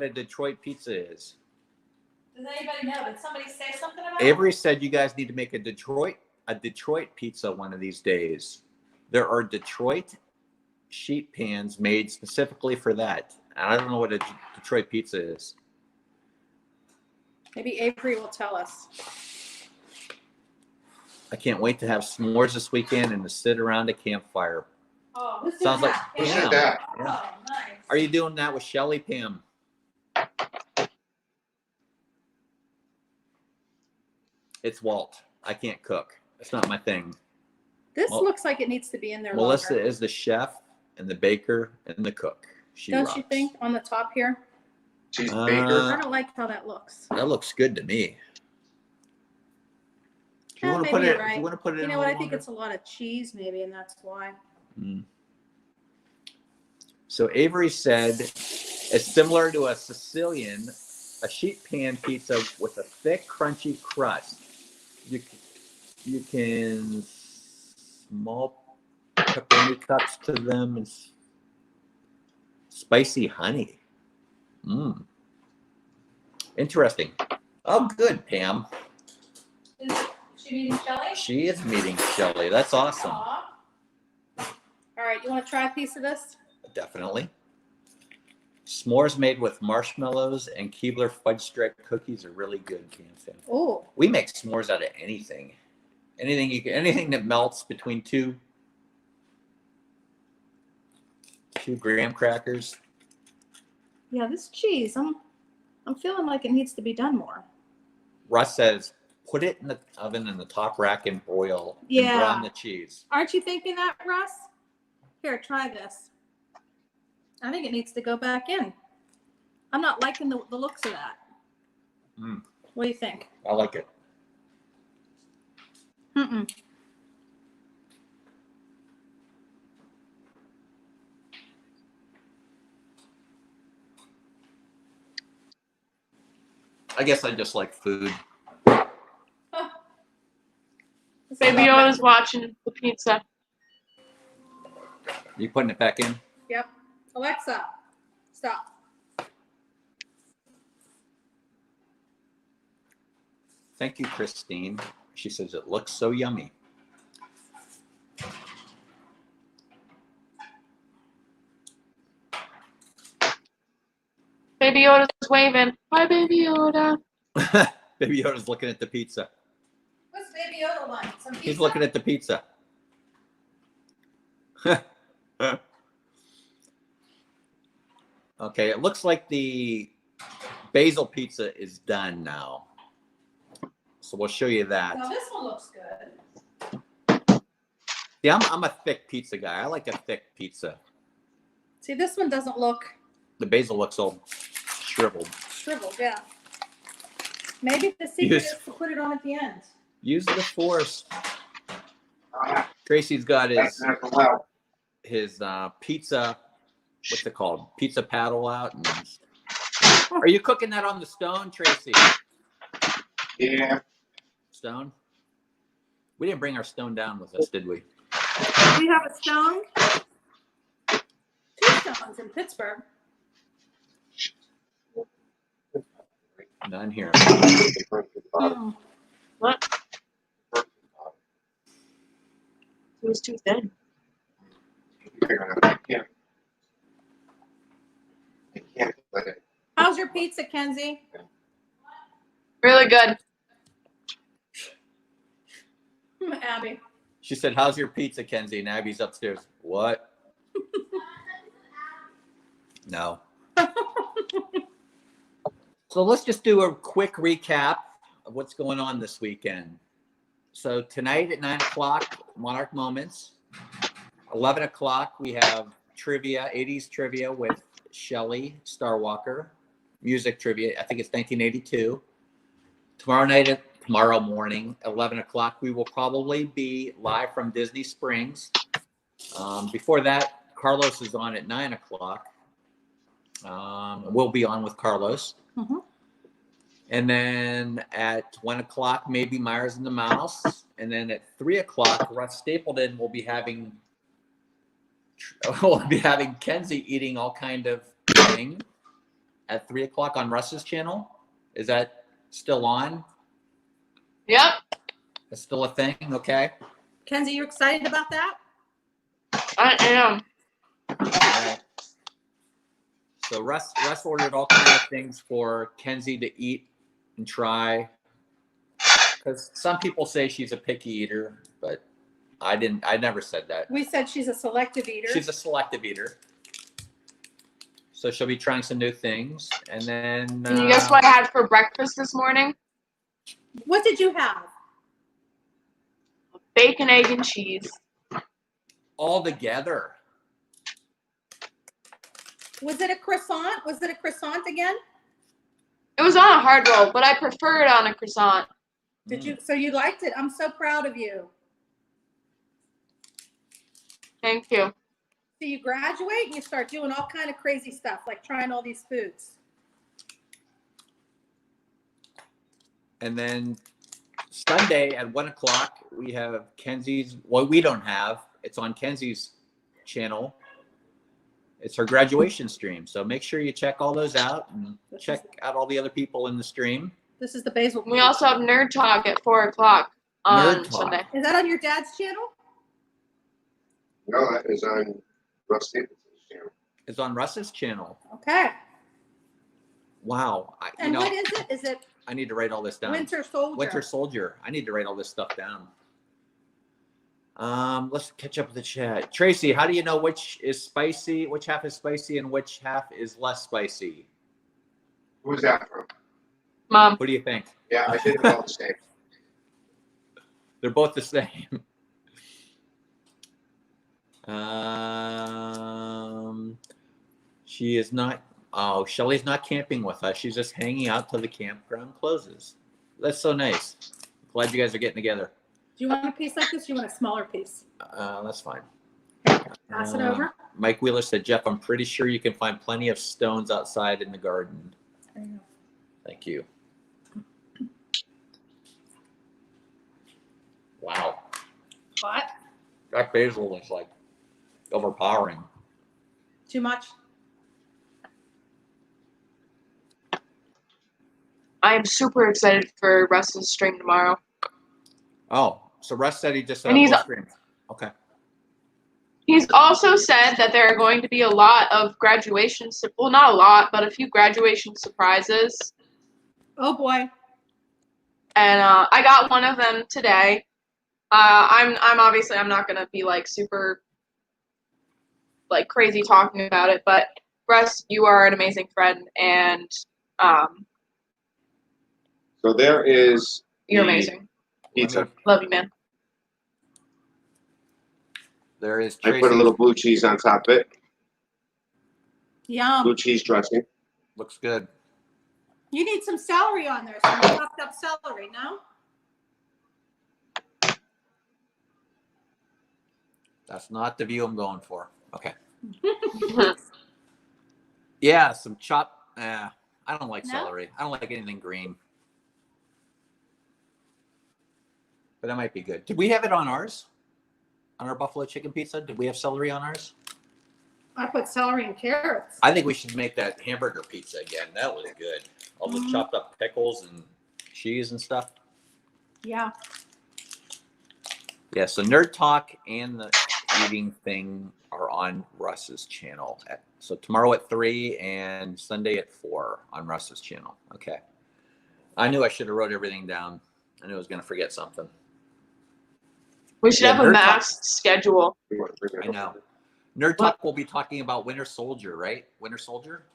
a Detroit pizza is. Does anybody know? Did somebody say something about Avery said you guys need to make a Detroit pizza one of these days. There are Detroit sheet pans made specifically for that. I don't know what a Detroit pizza is. Maybe Avery will tell us. I can't wait to have s'mores this weekend and to sit around a campfire. Oh, who's doing Sounds like that? Who's Pam. did that? Oh, Yeah. nice. Are you doing that with Shelly, Pam? It's Walt. I can't cook. It's not my thing. This Well, looks like it needs to be in there Melissa longer. is the chef and the baker and the cook. She Don't rocks. you think on the top here? She's Uh, baker. I don't like how that looks. That looks good to me. If you Yeah, want to maybe put you're it, if right. you want to put it You in know a what? I little think longer. it's a lot of cheese, maybe, and that's why. Mm. So Avery said it's similar to a Sicilian, a sheet pan pizza with a thick, crunchy crust. You can small pepperoni cups to them and spicy honey. Mmm. Interesting. Oh, good, Pam. Is she meeting Shelly? She is meeting Shelly. That's awesome. Aw. All right, you want to try a piece of this? Definitely. S'mores made with marshmallows and Keebler fudge stripe cookies are really good, Pam. Oh, We make s'mores out of anything. Anything that melts between two graham crackers. yeah, this cheese. I'm feeling like it needs to be done more. Russ says, put it in the oven in the top rack and broil. Yeah. And brown the cheese. Aren't you thinking that, Russ? Here, try this. I think it needs to go back in. I'm not liking the looks of that. Mm, What do you think? I like it. Mm-mm. I guess I just like food. Baby Yoda's watching the pizza. You putting it back in? Yep. Alexa, stop. Thank you, Christine. She says it looks so yummy. Baby Yoda's waving. Hi, Baby Yoda. Baby Yoda's looking at the pizza. What's Baby Yoda like? Some pizza? He's looking at the pizza. Okay, it looks like the basil pizza is done now. So we'll show you that. No, this one looks good. Yeah, I'm a thick pizza guy. I like a thick pizza. See, this one doesn't look The basil looks all shriveled. shriveled, yeah. Maybe the secret Yes. is to put it on at the end. Use the force. Tracy's got his pizza, what's it called? Pizza paddle out. And are you cooking that on the stone, Tracy? Yeah. Stone? We didn't bring our stone down with us, did we? We have a stone. 2 stones in Pittsburgh. None here. Mm-mm. What? It was too thin. I can't let it. How's your pizza, Kenzie? Really good. Abby. She said, how's your pizza, Kenzie? And Abby's upstairs. What? No. So let's just do a quick recap of what's going on this weekend. So tonight at 9 o'clock, Monarch Moments. 11 o'clock, we have trivia, 80s trivia with Shelly Starwalker. Music trivia, I think it's 1982. Tomorrow morning, 11 o'clock, we will probably be live from Disney Springs. Before that, Carlos is on at 9 o'clock. We'll be on with Carlos. Mm-hmm. And then at 1 o'clock, maybe Myers and the Mouse. And then at 3 o'clock, Russ Stapleton will be having Kenzie eating all kind of thing at 3 o'clock on Russ's channel. Is that still on? Yep. It's still a thing, okay? Kenzie, you excited about that? I am. All right. So Russ ordered all kinds of things for Kenzie to eat and try. Because some people say she's a picky eater, but I never said that. We said she's a selective eater. She's a selective eater. So she'll be trying some new things. And then. Can you guess what I had for breakfast this morning? What did you have? Bacon, egg, and cheese. All together. Was it a croissant? Was it a croissant again? It was on a hard roll, but I prefer it on a croissant. Did you? So you liked it? I'm so proud of you. Thank you. So you graduate and you start doing all kind of crazy stuff, like trying all these foods. And then Sunday at 1 o'clock, we have Kenzie's. Well, we don't have. It's on Kenzie's channel. It's her graduation stream. So make sure you check all those out and check out all the other people in the stream. This is the basil. We also have Nerd Talk at 4 o'clock on Nerd Talk. Sunday. Is that on your dad's channel? No, that is on Russ Stapleton's channel. It's on Russ's channel. Okay. Wow. And what is it? Is it I need to write all this down. Winter Soldier? Winter Soldier. I need to write all this stuff down. Let's catch up with the chat. Tracy, how do you know which is spicy, which half is spicy, and which half is less spicy? Who's that from? Mom. What do you think? Yeah, I did it all the same. They're both the same. She is not. Oh, Shelly's not camping with us. She's just hanging out till the campground closes. That's so nice. Glad you guys are getting together. Do you want a piece like this? Or you want a smaller piece? That's fine. Pass it over. Mike Wheeler said, Jeff, I'm pretty sure you can find plenty of stones outside in the garden. There you go. Thank you. Wow. What? That basil is like overpowering. Too much? I am super excited for Russ's stream tomorrow. Oh, so Russ said he just And he's- stream. Okay. He's also said that there are going to be a lot of graduations. Well, not a lot, but a few graduation surprises. Oh boy. And I got one of them today. I'm obviously I'm not gonna be like super like crazy talking about it, but Russ, you are an amazing friend, and So there is you're the amazing. pizza. Love you, man. There is I Tracy. put a little blue cheese on top of it. Yum. Blue cheese dressing. Looks good. You need some celery on there, some chopped up celery, no? That's not the view I'm going for. Okay. Yeah, some chopped. I don't like No? celery. I don't like anything green. But that might be good. Did we have it on ours? On our buffalo chicken pizza? Did we have celery on ours? I put celery and carrots. I think we should make that hamburger pizza again. That was good. All the Mhm. chopped up pickles and cheese and stuff. Yeah. Yeah, so Nerd Talk and the eating thing are on Russ's channel. So tomorrow at 3 and Sunday at 4 on Russ's channel. Okay. I knew I should have wrote everything down. I knew I was going to forget something. We should Yeah, have a Nerd Talk. masked schedule. You want to bring I that know. over? Nerd Talk will be talking about Winter Soldier, right? Winter Soldier?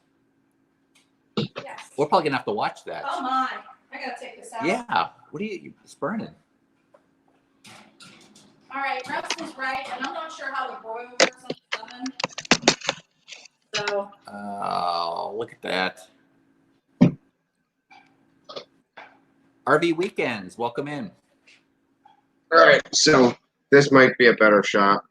Yes. We're probably going to have to watch that. Oh my. I gotta take this out. Yeah. What are it's burning? All right, Russ was right, and I'm not sure how the broiler works on the oven. So Oh, look at that. RV Weekends, welcome in. All right, so this might be a better shot.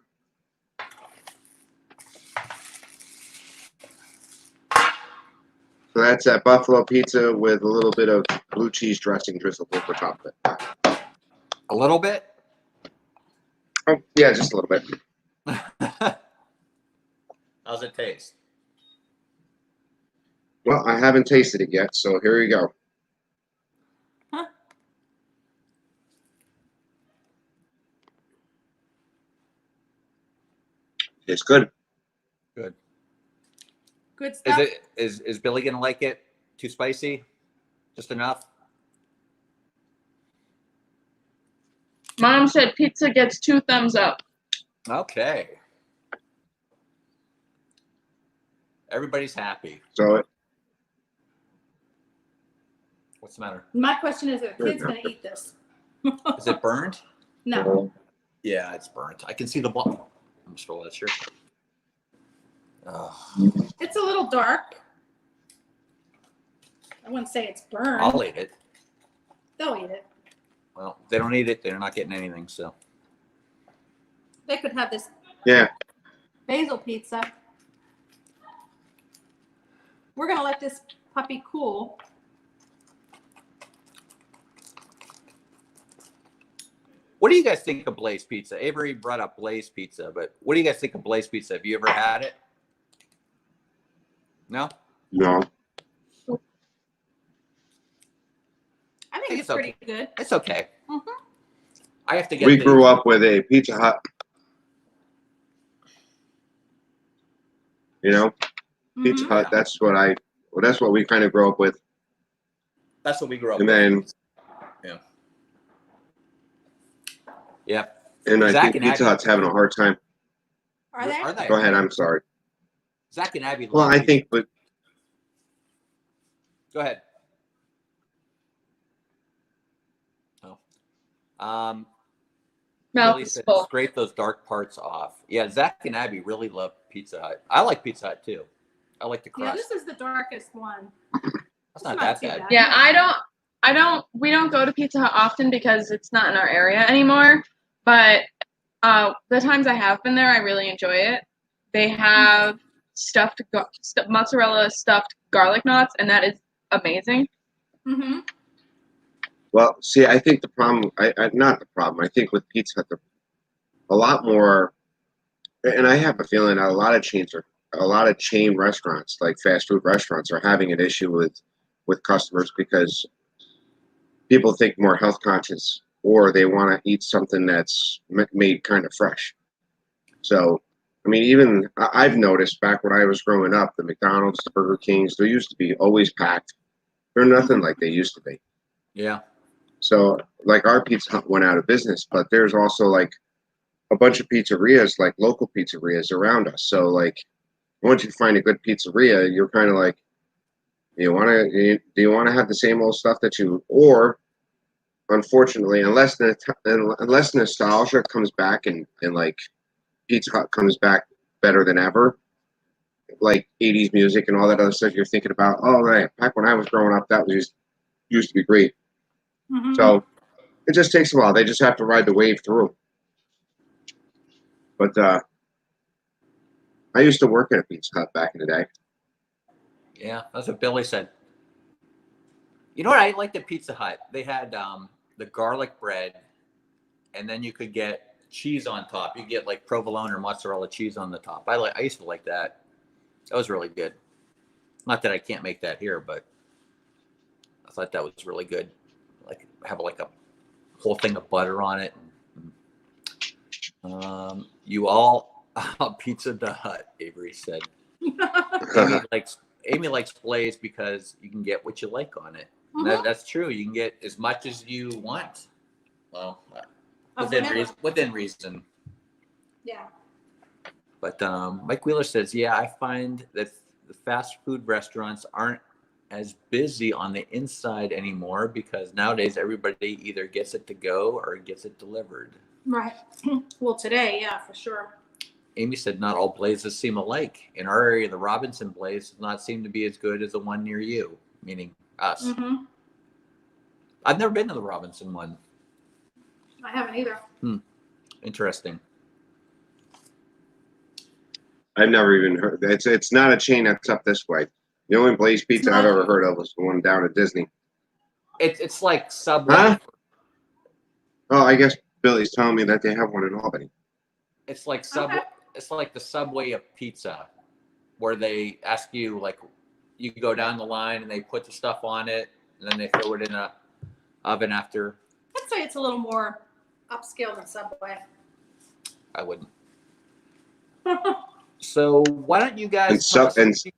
So that's that buffalo pizza with a little bit of blue cheese dressing drizzled over top of it. A little bit? Oh, yeah, just a little bit. How's it taste? Well, I haven't tasted it yet, so here you go. It's good. Good. good Is stuff. it is Billy gonna like it? Too spicy? Just enough? Mom said pizza gets 2 thumbs up. Okay. Everybody's happy. So What's the matter? My question is, are the kids going to eat this? Is it burned? No. Yeah, it's burnt. I can see the ball. I'm just roll that shirt. It's a little dark. I wouldn't say it's burned. I'll eat it. They'll eat it. Well, if they don't eat it, they're not getting anything. So They could have this yeah, basil pizza. We're going to let this puppy cool. what do you guys think of Blaze Pizza? Avery brought up Blaze Pizza, but what do you guys think of Blaze Pizza? Have you ever had it? No? no. I think it's pretty good. It's okay. Mm-hmm. I have to get We grew up with a Pizza Hut. You know, Pizza Mhm. Hut. That's what we kind of grew up with. That's what we grew up And with. then, Yeah. and I Zach think and Pizza Abby- Hut's having a hard time. Are they? Are they? Go ahead. I'm sorry. Zach and Abby. Well, love I pizza. think, but Go ahead. Oh. Mouth Billy is said, full. scrape those dark parts off. Yeah, Zach and Abby really love Pizza Hut. I like Pizza Hut too. I like the Yeah, crust. this is the darkest one. That's not not that too bad. bad. Yeah, we don't go to Pizza Hut often because it's not in our area anymore. But the times I have been there, I really enjoy it. They have mozzarella stuffed garlic knots, and that is amazing. Mm-hmm. well, see, I think the problem, not the problem. I think with Pizza Hut, a lot more, and I have a feeling that a lot of chain restaurants, like fast food restaurants, are having an issue with customers because people think more health conscious or they want to eat something that's made kind of fresh. So, I mean, even I've noticed back when I was growing up, the McDonald's, the Burger Kings, they used to be always packed. They're nothing like they used to be. Yeah. So, like our Pizza Hut went out of business, but there's also like a bunch of pizzerias, like local pizzerias around us. So, like, once you find a good pizzeria, you're kind of like, do you want to have the same old stuff that you, or unfortunately, unless nostalgia comes back and like Pizza Hut comes back better than ever, like 80s music and all that other stuff you're thinking about, oh right, back when I was growing up, that was used to be great. Mm-hmm. So it just takes a while. They just have to ride the wave through. But I used to work at a Pizza Hut back in the day. Yeah, that's what Billy said. You know what I liked at Pizza Hut? They had the garlic bread, and then you could get cheese on top. You get like provolone or mozzarella cheese on the top. I used to like that. That was really good. Not that I can't make that here, but I thought that was really good. Like have like a whole thing of butter on it. You all Pizza the Hut, Avery said. Amy likes Blaze because you can get what you like on it. Mm-hmm. That's true. You can get as much as you want. Well, Vanilla. within reason. Yeah. But Mike Wheeler says, yeah, I find that the fast food restaurants aren't as busy on the inside anymore because nowadays everybody either gets it to go or gets it delivered. Right. Well, today, yeah, for sure. Amy said not all Blazes seem alike. In our area, the Robinson Blaze does not seem to be as good as the one near you, meaning us. Mm-hmm. I've never been to the Robinson one. I haven't either. Interesting. I've never even heard. It's not a chain that's up this way. The only Blaze Pizza I've ever heard of was the one down at Disney. It's like Subway. Huh? Oh, I guess Billy's telling me that they have one in Albany. It's like Subway. Okay. It's like the Subway of pizza, where they ask you like, you go down the line and they put the stuff on it, and then they throw it in a oven after. I'd say it's a little more upscale than Subway. I wouldn't. So why don't you guys And tell us and- what you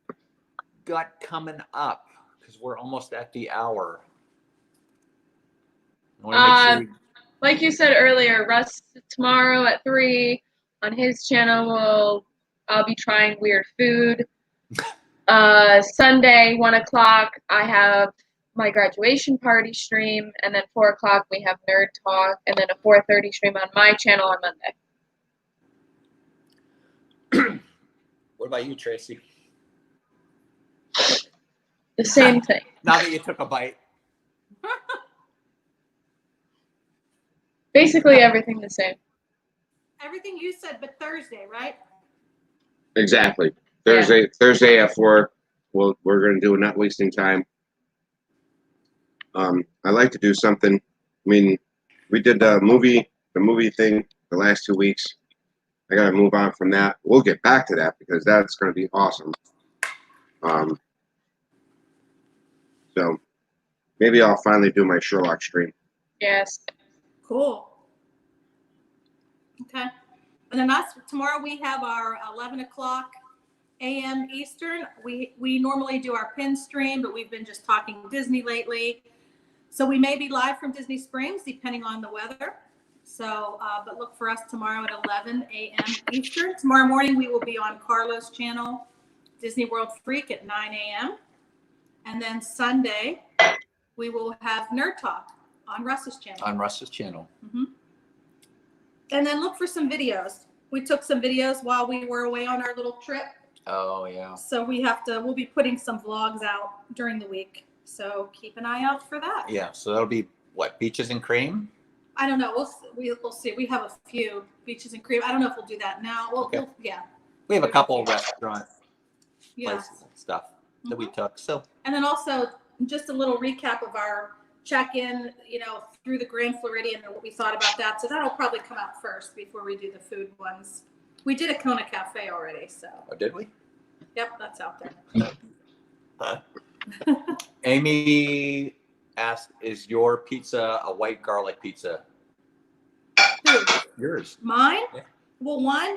got coming up? Because we're almost at the hour. I want to make sure like you said earlier, Russ tomorrow at 3 on his channel I'll be trying weird food. Sunday 1 o'clock I have my graduation party stream, and then 4 o'clock we have nerd talk, and then a 4:30 stream on my channel on Monday. What about you, Tracy? The same thing. Now that you took a bite. Basically everything the same. Everything you said, but Thursday, right? Exactly. Thursday at 4, we're going to do a not wasting time. I like to do something. I mean, we did the movie thing the last 2 weeks. I got to move on from that. We'll get back to that because that's going to be awesome. So maybe I'll finally do my Sherlock stream. Yes. Cool. Okay. And then tomorrow we have our 11 o'clock a.m. Eastern. We normally do our pin stream, but we've been just talking Disney lately. So we may be live from Disney Springs depending on the weather. So, but look for us tomorrow at 11 a.m. Eastern. Tomorrow morning we will be on Carlos' channel, Disney World Freak at 9 a.m. And then Sunday we will have Nerd Talk on Russ's channel. On Russ's channel. Mm-hmm. And then look for some videos. We took some videos while we were away on our little trip. Oh, yeah. So we'll be putting some vlogs out during the week. So keep an eye out for that. Yeah, so that'll be, what, Beaches and Cream? I don't know. We'll see. We have a few Beaches and Cream. I don't know if we'll do that now. Okay. Yeah. We have a couple of restaurant Yeah. places and stuff that we took. So And then also just a little recap of our check-in, through the Grand Floridian and what we thought about that. So that'll probably come out first before we do the food ones. We did a Kona Cafe already, so. oh, did we? Yep, that's out there. Amy asked, is your pizza a white garlic pizza? Food. Yours. Mine? Yeah. Well, one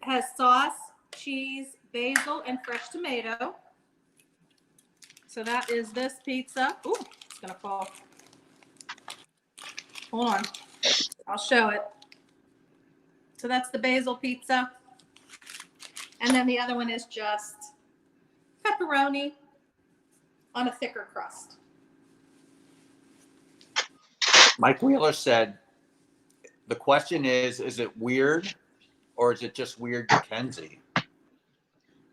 has sauce, cheese, basil, and fresh tomato. So that is this pizza. Ooh, it's gonna fall. Hold on. I'll show it. So that's the basil pizza. And then the other one is just pepperoni on a thicker crust. Mike Wheeler said, the question is it weird or is it just weird to Kenzie?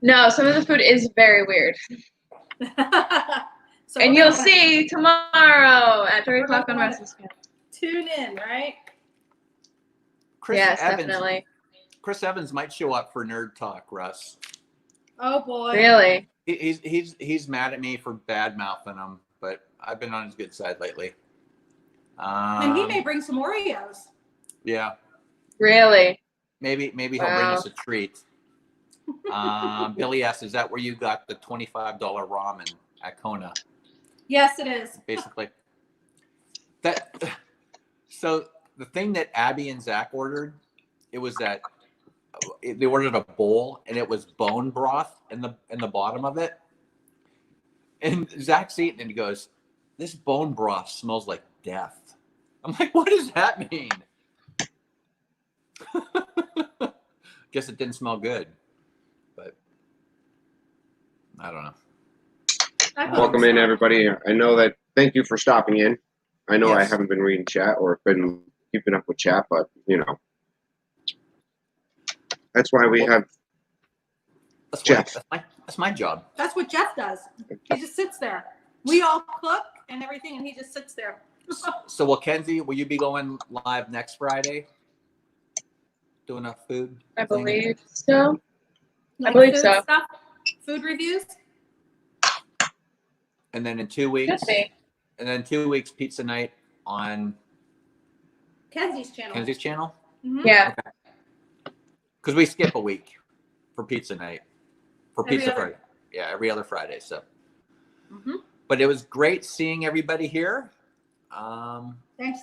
No, some of the food is very weird. So And you'll see tomorrow at 3 o'clock on Russ's channel. Tune in, right? Yes, definitely. Chris Evans might show up for Nerd Talk, Russ. Oh boy. Really? He's mad at me for bad mouthing him, but I've been on his good side lately. And he may bring some Oreos. Yeah. Really? Maybe he'll bring us a treat. Billy asks, is that where you got the $25 ramen at Kona? Yes, it is. Basically. So the thing that Abby and Zach ordered, it was that they ordered a bowl and it was bone broth in the bottom of it. And Zach's eating and he goes, this bone broth smells like death. I'm like, what does that mean? Guess it didn't smell good, but I don't know. Welcome in, everybody. I know that. Thank you for stopping in. I know I Yes. haven't been reading chat or been keeping up with chat, but that's why we have Jeff. That's my job. That's what Jeff does. He just sits there. We all cook and everything, and he just sits there. So, Kenzie, will you be going live next Friday? Doing a food? I thing? believe so. Like believe food so. Stuff, food reviews. And then in 2 weeks, Should be. and then 2 weeks, pizza night on Kenzie's channel. Kenzie's channel. Mhm. Yeah. Because we skip a week for pizza night, for Every Pizza other- Friday. Yeah, every other Friday. So, Mhm. but it was great seeing everybody here. Thanks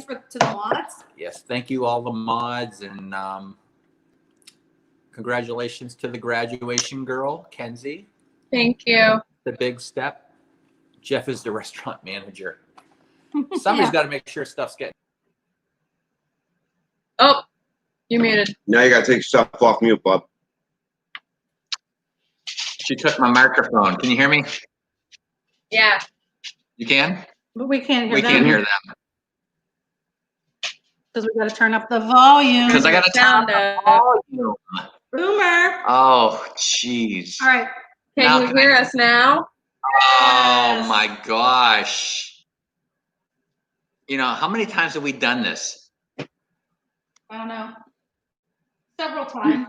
to the mods. Yes, thank you all the mods, and congratulations to the graduation girl, Kenzie. Thank you. The big step. Jeff is the restaurant manager. Somebody's got to make sure stuff's getting. You muted. Now you gotta take yourself off mute, Bob. She took my microphone. Can you hear me? Yeah. You can? But we can't hear We them. can't hear them. Because we got to turn up the volume. Because I got to Sound turn up. volume. Boomer. Oh, jeez. All right. Now Can you can I- hear us now? Oh my gosh. You know, how many times have we done this? I don't know. Several times.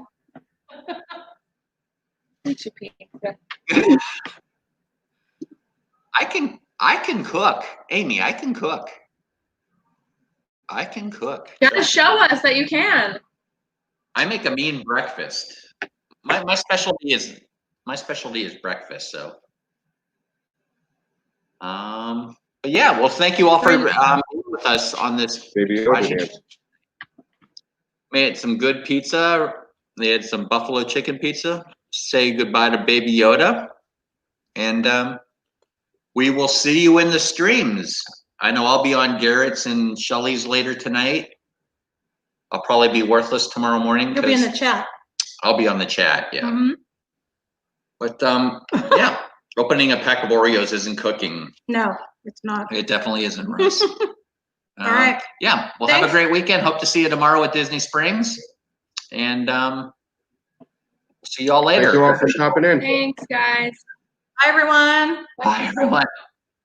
I can cook. Amy, I can cook. I can cook. You gotta show us that you can. I make a mean breakfast. My specialty is breakfast, so. But yeah, well, thank you all for being with us on this Baby Yoda project. dance. Made some good pizza. They had some buffalo chicken pizza. Say goodbye to Baby Yoda. And we will see you in the streams. I know I'll be on Garrett's and Shelly's later tonight. I'll probably be worthless tomorrow morning. You'll be in the 'cause chat. I'll be on the chat, yeah. Mhm. But yeah, opening a pack of Oreos isn't cooking. No, it's not. It definitely isn't, Rice. All right. Yeah, well, have a Thanks. great weekend. Hope to see you tomorrow at Disney Springs. And see y'all later. Thank you all for stopping in. Thanks, guys. Bye, everyone. Bye, everyone.